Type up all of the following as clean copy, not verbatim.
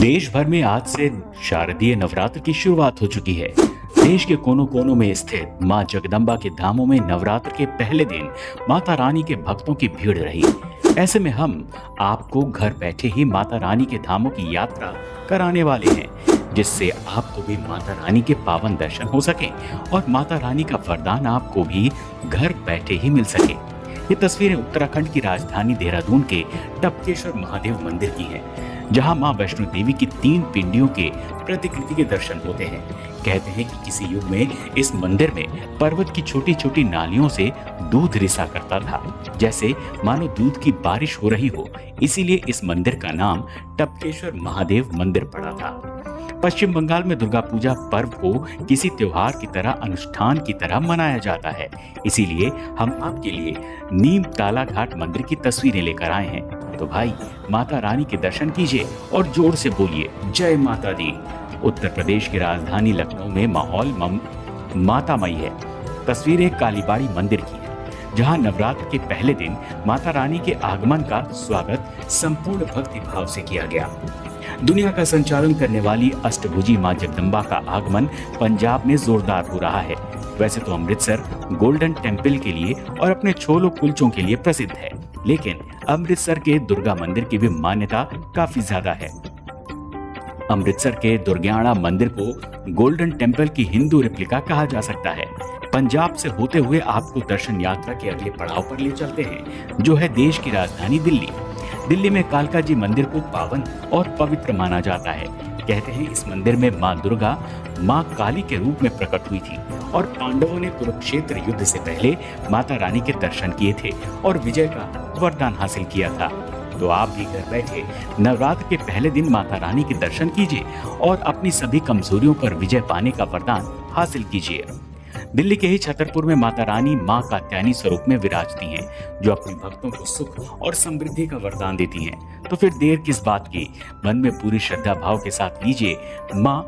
देश भर में आज से शारदीय नवरात्र की शुरुआत हो चुकी है। देश के कोनों कोनों में स्थित मां जगदम्बा के धामों में नवरात्र के पहले दिन माता रानी के भक्तों की भीड़ रही। ऐसे में हम आपको घर बैठे ही माता रानी के धामों की यात्रा कराने वाले हैं, जिससे आपको भी माता रानी के पावन दर्शन हो सके और माता रानी का वरदान आपको भी घर बैठे ही मिल सके। ये तस्वीरें उत्तराखंड की राजधानी देहरादून के टपकेश्वर महादेव मंदिर की हैं, जहां मां वैष्णो देवी की 3 पिंडियों के प्रतिकृति के दर्शन होते हैं। कहते हैं कि किसी युग में इस मंदिर में पर्वत की छोटी छोटी नालियों से दूध रिसा करता था, जैसे मानो दूध की बारिश हो रही हो। इसीलिए इस मंदिर का नाम टपकेश्वर महादेव मंदिर पड़ा था। पश्चिम बंगाल में दुर्गा पूजा पर्व को किसी त्योहार की तरह, अनुष्ठान की तरह मनाया जाता है। इसीलिए हम आपके लिए नीम ताला घाट मंदिर की तस्वीरें लेकर आए हैं। तो भाई, माता रानी के दर्शन कीजिए और जोर से बोलिए जय माता दी। उत्तर प्रदेश की राजधानी लखनऊ में माहौल मातामयी है। तस्वीर एक कालीबाड़ी मंदिर की है, जहां नवरात्र के पहले दिन माता रानी के आगमन का स्वागत संपूर्ण भक्ति भाव से किया गया। दुनिया का संचालन करने वाली अष्टभुजी मां जगदम्बा का आगमन पंजाब में जोरदार हो रहा है। वैसे तो अमृतसर गोल्डन टेम्पल के लिए और अपने छोलो कुलचों के लिए प्रसिद्ध है, लेकिन अमृतसर के दुर्गा मंदिर की भी मान्यता काफी ज्यादा है। अमृतसर के दुर्ग्याना मंदिर को गोल्डन टेम्पल की हिंदू रेप्लिका कहा जा सकता है। पंजाब से होते हुए आपको दर्शन यात्रा के अगले पड़ाव पर ले चलते हैं, जो है देश की राजधानी दिल्ली। दिल्ली में कालका जी मंदिर को पावन और पवित्र माना जाता है। कहते हैं इस मंदिर में मां दुर्गा मां काली के रूप में प्रकट हुई थी और पांडवों ने कुरुक्षेत्र युद्ध से पहले माता रानी के दर्शन किए थे और विजय का वरदान हासिल किया था। तो आप भी घर बैठे नवरात्र के पहले दिन माता रानी के दर्शन कीजिए और अपनी सभी कमजोरियों पर विजय पाने का वरदान हासिल कीजिए। दिल्ली के ही छतरपुर में माता रानी मां कात्यायनी स्वरूप में विराजती हैं, जो अपने भक्तों को सुख और समृद्धि का वरदान देती हैं। तो फिर देर किस बात की, मन में पूरी श्रद्धा भाव के साथ लीजिए मां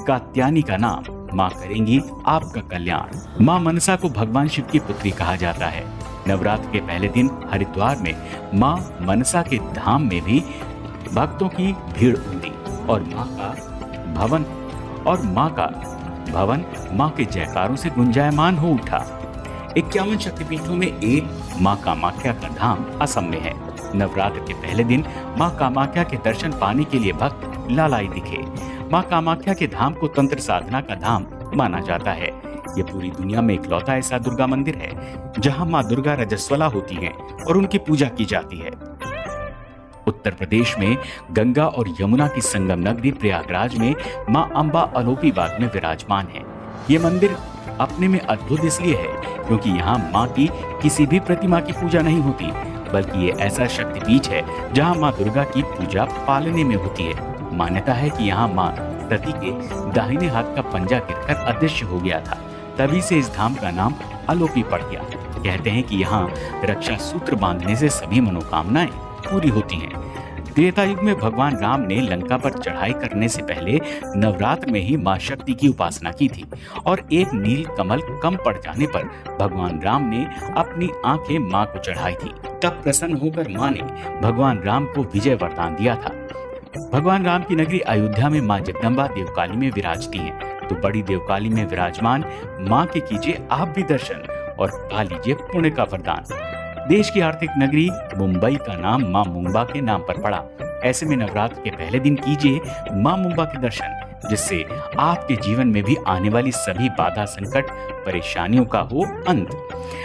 कात्यायनी का नाम। मां करेंगी आपका कल्याण। मां मनसा को भगवान शिव की पुत्री कहा जाता है। नवरात्र के पहले दिन हरिद्वार में मां मनसा के धाम में भी भक्तों की भीड़ उमड़ी और मां का भवन मां के जयकारों से गुंजायमान हो उठा। 51 शक्तिपीठों में एक मां कामाख्या का धाम असम में है। नवरात्र के पहले दिन मां कामाख्या के दर्शन पाने के लिए भक्त लालाई दिखे। मां कामाख्या के धाम को तंत्र साधना का धाम माना जाता है। ये पूरी दुनिया में इकलौता ऐसा दुर्गा मंदिर है जहां मां दुर्गा रजस्वला होती हैं और उनकी पूजा की जाती है। उत्तर प्रदेश में गंगा और यमुना की संगम नगरी प्रयागराज में मां अंबा अलोपी बाग में विराजमान है। ये मंदिर अपने में अद्भुत इसलिए है क्योंकि यहाँ मां की किसी भी प्रतिमा की पूजा नहीं होती, बल्कि ये ऐसा शक्तिपीठ है जहाँ मां दुर्गा की पूजा पालने में होती है। मान्यता है कि यहाँ मां सती के दाहिने हाथ का पंजा गिरकर अदृश्य हो गया था, तभी से इस धाम का नाम अलोपी पड़ गया। कहते हैं कि यहाँ रक्षा सूत्र बांधने से सभी मनोकामनाएं पूरी होती हैं। त्रेता युग में भगवान राम ने लंका पर चढ़ाई करने से पहले नवरात्र में ही मां शक्ति की उपासना की थी और एक नील कमल कम पड़ जाने पर भगवान राम ने अपनी आंखें मां को चढ़ाई थी। तब प्रसन्न होकर मां ने भगवान राम को विजय वरदान दिया था। भगवान राम की नगरी अयोध्या में मां जगदम्बा देवकाली में विराजती हैं। तो बड़ी देवकाली में विराजमान मां के कीजिए आप भी दर्शन और पा लीजिए पुण्य का वरदान। देश की आर्थिक नगरी मुंबई का नाम मां मुंबा के नाम पर पड़ा। ऐसे में नवरात्र के पहले दिन कीजिए मां मुंबा के दर्शन, जिससे आपके जीवन में भी आने वाली सभी बाधा, संकट, परेशानियों का हो अंत।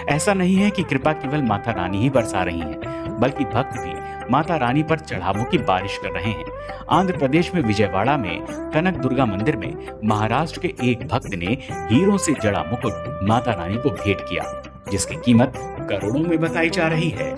ऐसा नहीं है कि कृपा केवल माता रानी ही बरसा रही हैं, बल्कि भक्त भी माता रानी पर चढ़ावों की बारिश कर रहे हैं। आंध्र प्रदेश में विजयवाड़ा में कनक दुर्गा मंदिर में महाराष्ट्र के एक भक्त ने हीरों से जड़ा मुकुट माता रानी को भेंट किया, जिसकी कीमत करोड़ों में बताई जा रही है।